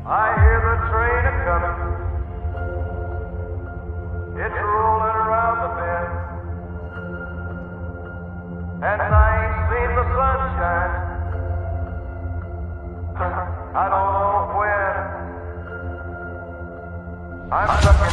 I hear the train a-coming. It's rolling around the bend. And I ain't seen the sunshine. I don't know when. I'm stuck